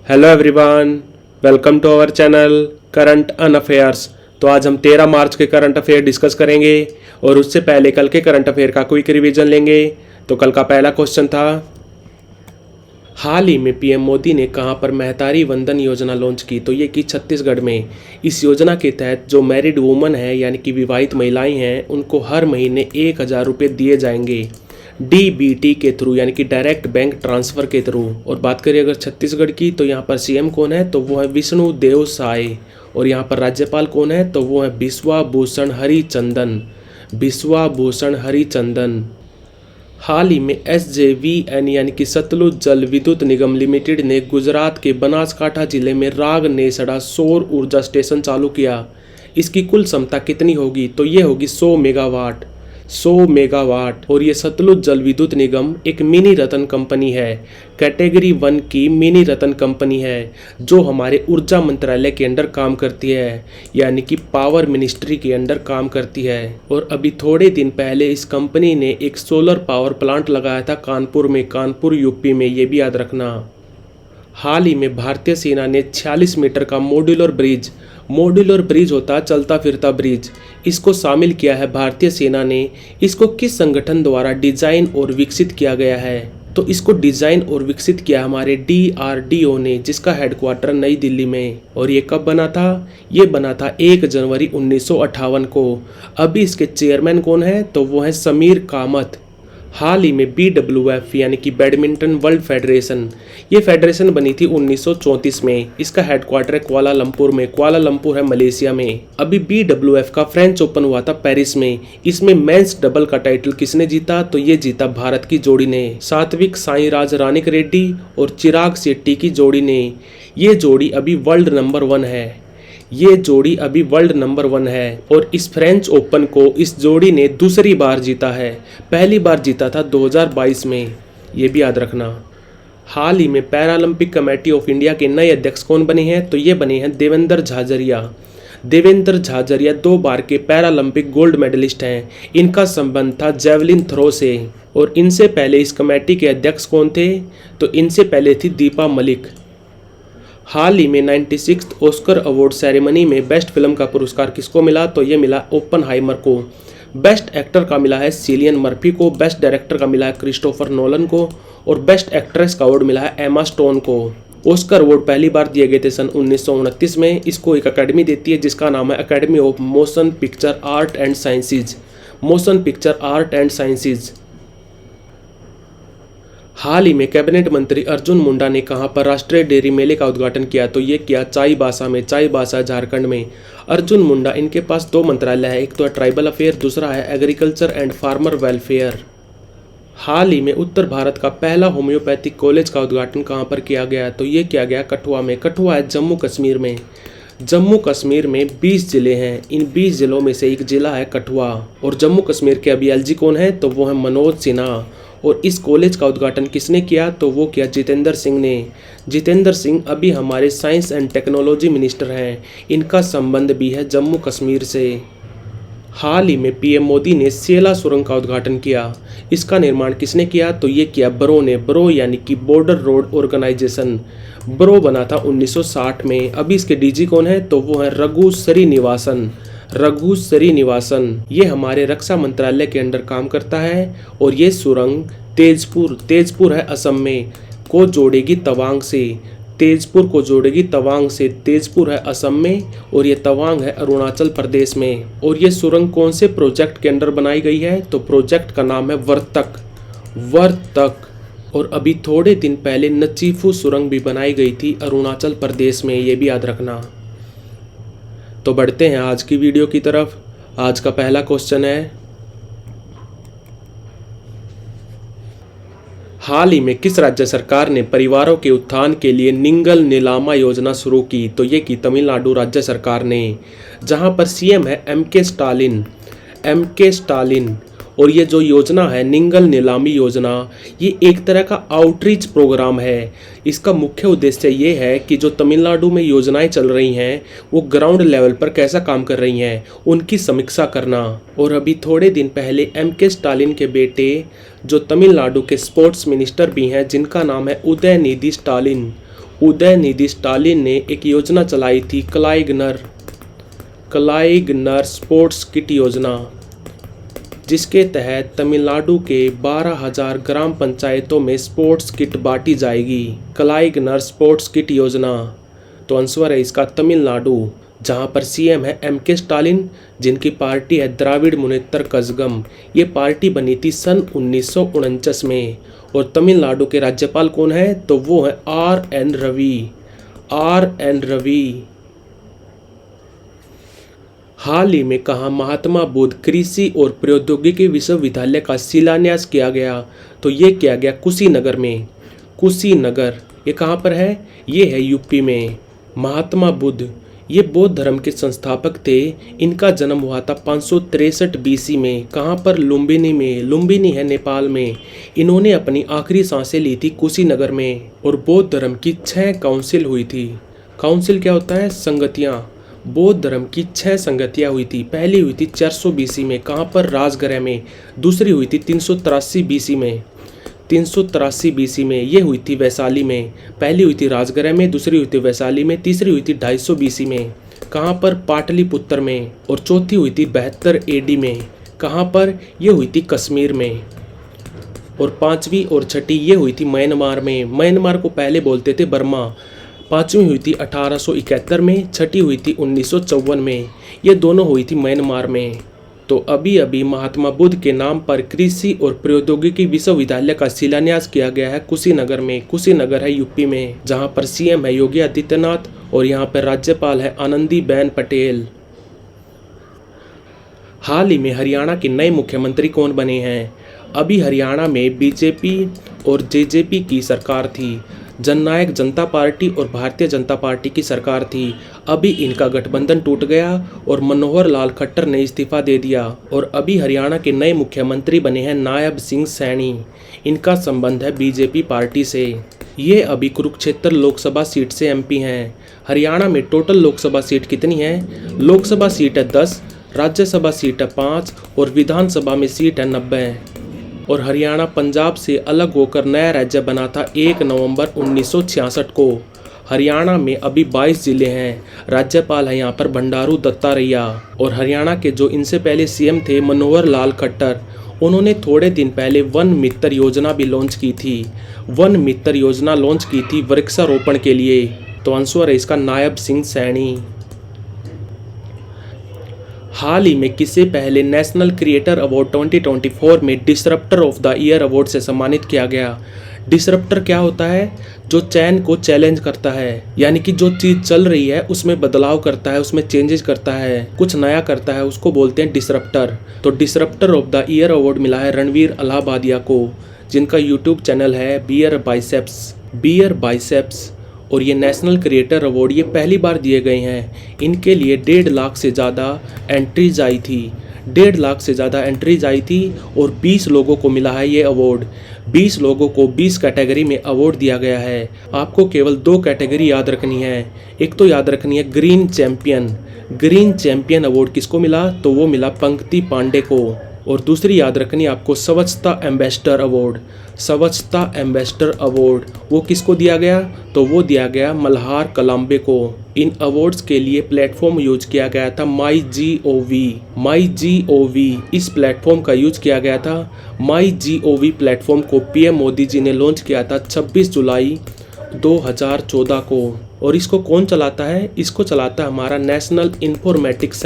Hello everyone, welcome to our channel current on affairs. तो आज हम 13 मार्च के करंट अफेयर डिस्कस करेंगे और उससे पहले कल के करंट अफेयर का क्विक रिवीजन लेंगे। तो कल का पहला क्वेश्चन था, हाल ही में पीएम मोदी ने कहां पर महतारी वंदन योजना लॉन्च की? तो ये की छत्तीसगढ़ में। इस योजना के तहत जो मैरिड वुमन है यानी कि विवाहित महिलाएं हैं उनको हर महीने 1,000 रुपये दिए जाएंगे डीबीटी के थ्रू यानी कि डायरेक्ट बैंक ट्रांसफ़र के थ्रू। और बात करें अगर छत्तीसगढ़ की तो यहाँ पर सीएम कौन है? तो वो है विष्णु देव साय। और यहाँ पर राज्यपाल कौन है? तो वो है बिस्वा भूषण हरिचंदन। बिस्वा भूषण हरिचंदन। हाल ही में SJVN यानी कि सतलुज जल विद्युत निगम लिमिटेड ने गुजरात के बनासकांठा जिले में रागनेसड़ा सौर ऊर्जा स्टेशन चालू किया। इसकी कुल क्षमता कितनी होगी? तो ये होगी 100 मेगावाट। 100 मेगावाट। और ये सतलुज जल विद्युत निगम एक मिनी रतन कंपनी है, कैटेगरी 1 की मिनी रतन कंपनी है जो हमारे ऊर्जा मंत्रालय के अंडर काम करती है यानी कि पावर मिनिस्ट्री के अंडर काम करती है। और अभी थोड़े दिन पहले इस कंपनी ने एक सोलर पावर प्लांट लगाया था कानपुर में, कानपुर यूपी में, ये भी याद रखना। हाल ही में भारतीय सेना ने 46 मीटर का मॉड्यूलर ब्रिज होता है चलता फिरता ब्रिज, इसको शामिल किया है भारतीय सेना ने। इसको किस संगठन द्वारा डिजाइन और विकसित किया गया है? तो इसको डिजाइन और विकसित किया हमारे DRDO ने, जिसका हेडक्वार्टर नई दिल्ली में। और ये कब बना था? ये बना था 1 जनवरी 1958 को। अभी इसके चेयरमैन कौन है? तो वो है समीर कामत। हाल ही में BWF यानी कि बैडमिंटन वर्ल्ड फेडरेशन, ये फेडरेशन बनी थी 1934 में। इसका हेडक्वार्टर है कुआलालंपुर में। कुआलालंपुर है मलेशिया में। अभी BWF का फ्रेंच ओपन हुआ था पेरिस में। इसमें मेंस डबल का टाइटल किसने जीता? तो ये जीता भारत की जोड़ी ने, सात्विक साईराज रानिक रेड्डी और चिराग शेट्टी की जोड़ी ने। ये जोड़ी अभी वर्ल्ड नंबर 1 है। ये जोड़ी अभी वर्ल्ड नंबर 1 है। और इस फ्रेंच ओपन को इस जोड़ी ने दूसरी बार जीता है। पहली बार जीता था 2022 में, ये भी याद रखना। हाल ही में पैरालंपिक कमेटी ऑफ इंडिया के नए अध्यक्ष कौन बने हैं? तो ये बने हैं देवेंद्र झाझरिया। देवेंद्र झाझरिया 2 बार के पैरालंपिक गोल्ड मेडलिस्ट हैं। इनका संबंध था जेवलिन थ्रो से। और इनसे पहले इस कमेटी के अध्यक्ष कौन थे? तो इनसे पहले थी दीपा मलिक। हाल ही में 96th ऑस्कर अवार्ड सेरेमनी में बेस्ट फिल्म का पुरस्कार किसको मिला? तो ये मिला ओपनहाइमर को। बेस्ट एक्टर का मिला है सिलियन मर्फी को। बेस्ट डायरेक्टर का मिला है क्रिस्टोफर नोलन को। और बेस्ट एक्ट्रेस का अवार्ड मिला है एमा स्टोन को। ऑस्कर अवार्ड पहली बार दिए गए थे सन 1929 में। इसको एक अकेडमी देती है जिसका नाम है academy of motion picture art and sciences. Motion picture art and sciences. हाल ही में कैबिनेट मंत्री अर्जुन मुंडा ने कहां पर राष्ट्रीय डेयरी मेले का उद्घाटन किया? तो ये किया चाईबासा में। चाईबासा झारखंड में। अर्जुन मुंडा, इनके पास 2 मंत्रालय है, एक तो है ट्राइबल अफेयर, दूसरा है एग्रीकल्चर एंड फार्मर वेलफेयर। हाल ही में उत्तर भारत का पहला होम्योपैथिक कॉलेज का उद्घाटन कहां पर किया गया? तो ये किया गया कठुआ में। कठुआ है जम्मू कश्मीर में। जम्मू कश्मीर में 20 जिले हैं। इन 20 जिलों में से एक जिला है कठुआ। और जम्मू कश्मीर के अभी LG कौन है? तो वो है मनोज सिन्हा। और इस कॉलेज का उद्घाटन किसने किया? तो वो किया जितेंद्र सिंह ने। जितेंद्र सिंह अभी हमारे साइंस एंड टेक्नोलॉजी मिनिस्टर हैं। इनका संबंध भी है जम्मू कश्मीर से। हाल ही में PM मोदी ने सेला सुरंग का उद्घाटन किया। इसका निर्माण किसने किया? तो ये किया बरो ने। बरो यानी कि बॉर्डर रोड ऑर्गेनाइजेशन। बरो बना था 1960 में। अभी इसके DG कौन है? तो वो है रघु श्रीनिवासन। रघु श्रीनिवासन। ये हमारे रक्षा मंत्रालय के अंडर काम करता है। और ये सुरंग तेजपुर है असम में, को जोड़ेगी तवांग से। तेजपुर को जोड़ेगी तवांग से। तेजपुर है असम में और ये तवांग है अरुणाचल प्रदेश में। और ये सुरंग कौन से प्रोजेक्ट के अंडर बनाई गई है? तो प्रोजेक्ट का नाम है वर्तक। और अभी थोड़े दिन पहले नचीफू सुरंग भी बनाई गई थी अरुणाचल प्रदेश में, ये भी याद रखना। तो बढ़ते हैं आज की वीडियो की तरफ। आज का पहला क्वेश्चन है, हाल ही में किस राज्य सरकार ने परिवारों के उत्थान के लिए निंगल नीलामा योजना शुरू की? तो ये की तमिलनाडु राज्य सरकार ने, जहां पर CM है MK स्टालिन। और ये जो योजना है निंगल नीलामी योजना, ये एक तरह का आउटरीच प्रोग्राम है। इसका मुख्य उद्देश्य ये है कि जो तमिलनाडु में योजनाएं चल रही हैं वो ग्राउंड लेवल पर कैसा काम कर रही हैं, उनकी समीक्षा करना। और अभी थोड़े दिन पहले MK स्टालिन के बेटे जो तमिलनाडु के स्पोर्ट्स मिनिस्टर भी हैं, जिनका नाम है उदयनिधि स्टालिन, उदयनिधि स्टालिन ने एक योजना चलाई थी, क्लाइगनर स्पोर्ट्स किट योजना, जिसके तहत तमिलनाडु के 12,000 ग्राम पंचायतों में स्पोर्ट्स किट बांटी जाएगी। क्लाइगनर स्पोर्ट्स किट योजना। तो आंसर है इसका तमिलनाडु, जहां पर सीएम है एमके स्टालिन, जिनकी पार्टी है द्राविड़ मुनेत्र कज़गम। ये पार्टी बनी थी सन 1949 में। और तमिलनाडु के राज्यपाल कौन है? तो वो है आर.एन. रवि। हाल ही में कहा महात्मा बुद्ध कृषि और प्रौद्योगिकी विश्वविद्यालय का शिलान्यास किया गया? तो ये किया गया कुशीनगर में। कुशीनगर ये कहाँ पर है? ये है यूपी में। महात्मा बुद्ध ये बौद्ध धर्म के संस्थापक थे। इनका जन्म हुआ था 563 BC में। कहाँ पर? लुम्बिनी में। लुम्बिनी है नेपाल में। इन्होंने अपनी आखिरी सांसें ली थी कुशीनगर में। और बौद्ध धर्म की 6 काउंसिल हुई थी। काउंसिल क्या होता है? संगतियाँ। बौद्ध धर्म की 6 संगतियाँ हुई थी। पहली हुई थी 400 BC में। कहाँ पर? राजगृह में। दूसरी हुई थी 383 BC में। 383 BC में ये हुई थी वैशाली में। पहली हुई थी राजगृह में, दूसरी हुई थी वैशाली में, तीसरी हुई थी 250 BC में। कहाँ पर? पाटलिपुत्र में। और चौथी हुई थी 72 AD में। कहाँ पर? ये हुई थी कश्मीर में। और पांचवी और छठी ये हुई थी म्यांमार में। म्यांमार को पहले बोलते थे बर्मा। पांचवी हुई थी 1871 में, छठी हुई थी 1954 में। ये दोनों हुई थी म्यांमार में। तो अभी अभी महात्मा बुद्ध के नाम पर कृषि और प्रौद्योगिकी विश्वविद्यालय का शिलान्यास किया गया है कुशीनगर में। कुशीनगर है यूपी में, जहां पर सीएम है योगी आदित्यनाथ और यहां पर राज्यपाल है आनंदीबेन पटेल। हाल ही में हरियाणा के नए मुख्यमंत्री कौन बने हैं? अभी हरियाणा में बीजेपी और जेजेपी की सरकार थी। जननायक जनता पार्टी और भारतीय जनता पार्टी की सरकार थी। अभी इनका गठबंधन टूट गया और मनोहर लाल खट्टर ने इस्तीफा दे दिया। और अभी हरियाणा के नए मुख्यमंत्री बने हैं नायब सिंह सैनी। इनका संबंध है बीजेपी पार्टी से। ये अभी कुरुक्षेत्र लोकसभा सीट से एमपी हैं। हरियाणा में टोटल लोकसभा सीट कितनी है? लोकसभा सीट है 10, राज्यसभा सीट है 5 और विधानसभा में सीट है 90। और हरियाणा पंजाब से अलग होकर नया राज्य बना था 1 नवंबर 1966 को। हरियाणा में अभी 22 जिले हैं। राज्यपाल है यहाँ पर बंडारू दत्तात्रेय। और हरियाणा के जो इनसे पहले सीएम थे मनोहर लाल खट्टर, उन्होंने थोड़े दिन पहले वन मित्र योजना भी लॉन्च की थी। वन मित्र योजना लॉन्च की थी वृक्षारोपण के लिए। तो आंसर है इसका नायब सिंह सैनी। हाल ही में किसे पहले नेशनल क्रिएटर अवार्ड 2024 में disruptor of the year award से सम्मानित किया गया? डिसरप्टर क्या होता है? जो चैन को चैलेंज करता है, यानी कि जो चीज़ चल रही है उसमें बदलाव करता है, उसमें चेंजेस करता है, कुछ नया करता है, उसको बोलते हैं डिसरप्टर। तो disruptor of the year award मिला है रणवीर अलाहाबादिया को, जिनका यूट्यूब चैनल है बियर बाइसेप्स। और ये नेशनल क्रिएटर अवार्ड ये पहली बार दिए गए हैं। इनके लिए 1.5 लाख से ज़्यादा एंट्रीज आई थी। 1.5 लाख से ज़्यादा एंट्रीज आई थी और 20 लोगों को मिला है ये अवार्ड। 20 लोगों को 20 कैटेगरी में अवार्ड दिया गया है। आपको केवल 2 कैटेगरी याद रखनी है। एक तो याद रखनी है ग्रीन चैंपियन अवार्ड किसको मिला? तो वो मिला पंकति पांडे को। और दूसरी याद रखनी है आपको स्वच्छता एम्बेसडर अवार्ड वो किसको दिया गया? तो वो दिया गया मल्हार कलाम्बे को। इन अवार्ड्स के लिए प्लेटफॉर्म यूज किया गया था MyGOV। इस प्लेटफॉर्म का यूज किया गया था। MyGOV प्लेटफॉर्म को पीएम मोदी जी ने लॉन्च किया था 26 जुलाई 2014 को। और इसको कौन चलाता है? इसको चलाता है हमारा नेशनल इन्फॉर्मेटिक्स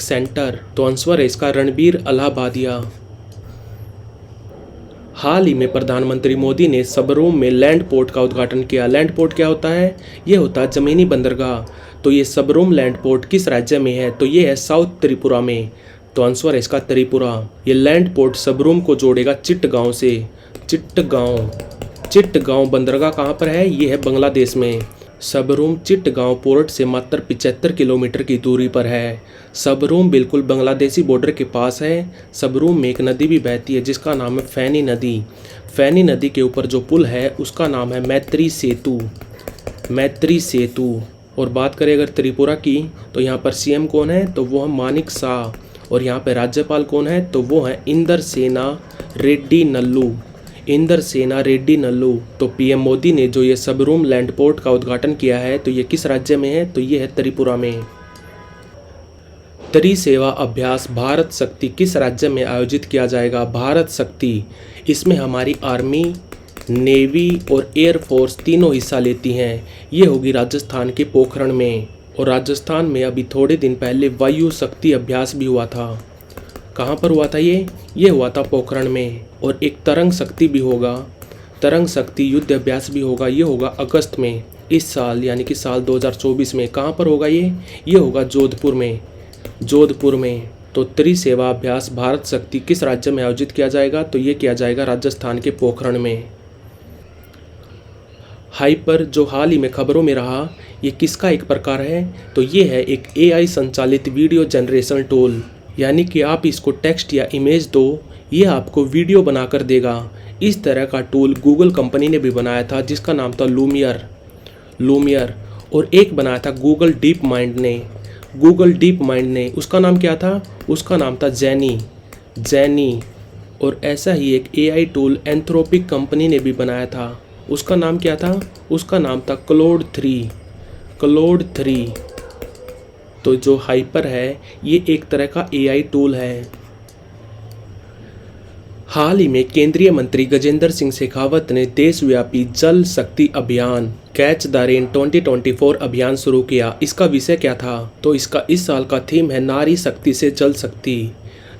सेंटर। तो आंसर है इसका रणबीर अलाहाबादिया। हाल ही में प्रधानमंत्री मोदी ने सबरूम में लैंड पोर्ट का उद्घाटन किया। लैंड पोर्ट क्या होता है? ये होता है जमीनी बंदरगाह। तो ये सबरूम लैंड पोर्ट किस राज्य में है? तो ये है साउथ त्रिपुरा में। तो आंसर है इसका त्रिपुरा। ये लैंड पोर्ट सबरूम को जोड़ेगा चिट्टगांव से। चिट्टगांव बंदरगाह कहाँ पर है? ये है बांग्लादेश में। सबरूम चिट्टगांव पोर्ट से मात्र 75 किलोमीटर की दूरी पर है। सबरूम बिल्कुल बांग्लादेशी बॉर्डर के पास है। सबरूम में एक नदी भी बहती है जिसका नाम है फैनी नदी। फैनी नदी के ऊपर जो पुल है उसका नाम है मैत्री सेतु। और बात करें अगर त्रिपुरा की, तो यहाँ पर सीएम कौन है? तो वो है मानिक शाह। और यहाँ पर राज्यपाल कौन है? तो वो है इंदर सेना रेड्डी नल्लू। इंदर सेना रेड्डी नल्लू। तो पीएम मोदी ने जो ये सबरूम लैंड पोर्ट का उद्घाटन किया है तो ये किस राज्य में है, तो ये है त्रिपुरा में। त्रिसेवा अभ्यास भारत शक्ति किस राज्य में आयोजित किया जाएगा, भारत शक्ति। इसमें हमारी आर्मी, नेवी और एयरफोर्स तीनों हिस्सा लेती हैं। ये होगी राजस्थान के पोखरण में। और राजस्थान में अभी थोड़े दिन पहले वायु शक्ति अभ्यास भी हुआ था। कहाँ पर हुआ था ये हुआ था पोखरण में। और एक तरंग शक्ति भी होगा, तरंग शक्ति युद्ध अभ्यास भी होगा। ये होगा अगस्त में इस साल, यानी कि साल 2024 में। कहाँ पर होगा ये होगा जोधपुर में, जोधपुर में। तो त्रिसेवा अभ्यास भारत शक्ति किस राज्य में आयोजित किया जाएगा, तो ये किया जाएगा राजस्थान के पोखरण में। हाइपर जो हाल ही में खबरों में रहा, ये किसका एक प्रकार है, तो ये है एक AI संचालित वीडियो जनरेशन टूल। यानी कि आप इसको टेक्स्ट या इमेज दो, ये आपको वीडियो बनाकर देगा। इस तरह का टूल गूगल कंपनी ने भी बनाया था जिसका नाम था लूमियर। और एक बनाया था गूगल डीप माइंड ने, उसका नाम क्या था, उसका नाम था जैनी। और ऐसा ही एक AI टूल एंथ्रोपिक कंपनी ने भी बनाया था, उसका नाम क्या था, उसका नाम था क्लोड 3। तो जो हाइपर है ये एक तरह का AI टूल है। हाल ही में केंद्रीय मंत्री गजेंद्र सिंह शेखावत ने देशव्यापी जल शक्ति अभियान कैच द रेन 2024 अभियान शुरू किया। इसका विषय क्या था, तो इसका इस साल का थीम है नारी शक्ति से जल शक्ति।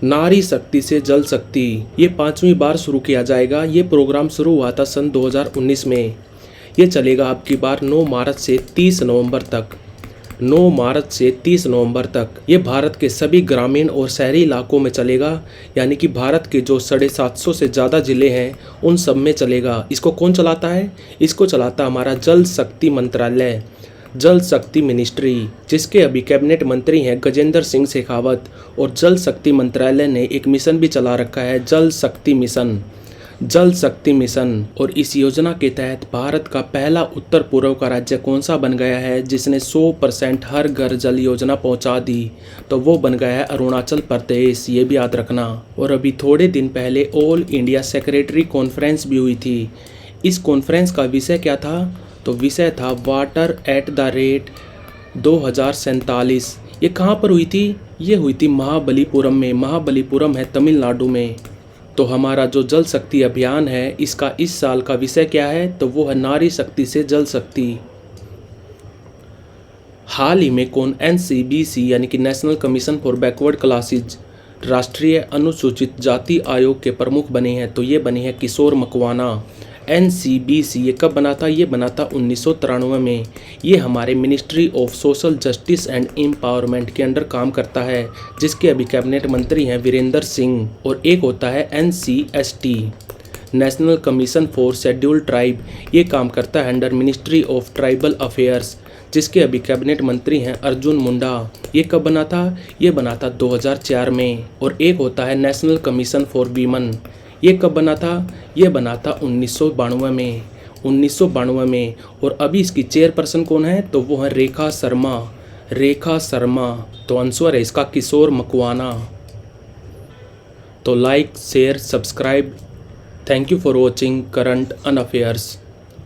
नारी शक्ति से जल शक्ति ये 5वीं बार शुरू किया जाएगा। ये प्रोग्राम शुरू हुआ था सन 2019 में। ये चलेगा अब की बार 9 मार्च से 30 नवंबर तक। ये भारत के सभी ग्रामीण और शहरी इलाकों में चलेगा। यानी कि भारत के जो 750 से ज़्यादा ज़िले हैं उन सब में चलेगा। इसको कौन चलाता है, इसको चलाता हमारा जल शक्ति मंत्रालय, जल शक्ति मिनिस्ट्री, जिसके अभी कैबिनेट मंत्री हैं गजेंद्र सिंह शेखावत। और जल शक्ति मंत्रालय ने एक मिशन भी चला रखा है, जल शक्ति मिशन। और इस योजना के तहत भारत का पहला उत्तर पूर्व का राज्य कौन सा बन गया है जिसने 100% हर घर जल योजना पहुंचा दी, तो वो बन गया है अरुणाचल प्रदेश। ये भी याद रखना। और अभी थोड़े दिन पहले ऑल इंडिया सेक्रेटरी कॉन्फ्रेंस भी हुई थी। इस कॉन्फ्रेंस का विषय क्या था, तो विषय था वाटर एट द रेट 2047। ये कहाँ पर हुई थी, ये हुई थी महाबलीपुरम में। महाबलीपुरम है तमिलनाडु में। तो हमारा जो जल शक्ति अभियान है इसका इस साल का विषय क्या है, तो वो है नारी शक्ति से जल शक्ति। हाल ही में कौन NCBC यानी कि national commission for backward classes राष्ट्रीय अनुसूचित जाति आयोग के प्रमुख बने हैं, तो ये बने हैं किशोर मकवाना। NCBC ये कब बना था, ये बना था 1993 में। ये हमारे ministry of social justice and empowerment के अंडर काम करता है, जिसके अभी कैबिनेट मंत्री हैं वीरेंद्र सिंह। और एक होता है NCST national commission for scheduled tribe. ये काम करता है under ministry of tribal affairs, जिसके अभी कैबिनेट मंत्री हैं अर्जुन मुंडा। ये कब बना था, ये बना था 2004 में। और एक होता है नेशनल कमीशन फॉर वीमन। ये कब बना था, ये बना था 1992 में। और अभी इसकी चेयरपर्सन कौन है, तो वो है रेखा शर्मा। तो आंसर है इसका किशोर मकवाना। तो like, share, subscribe. Thank you for watching current on affairs.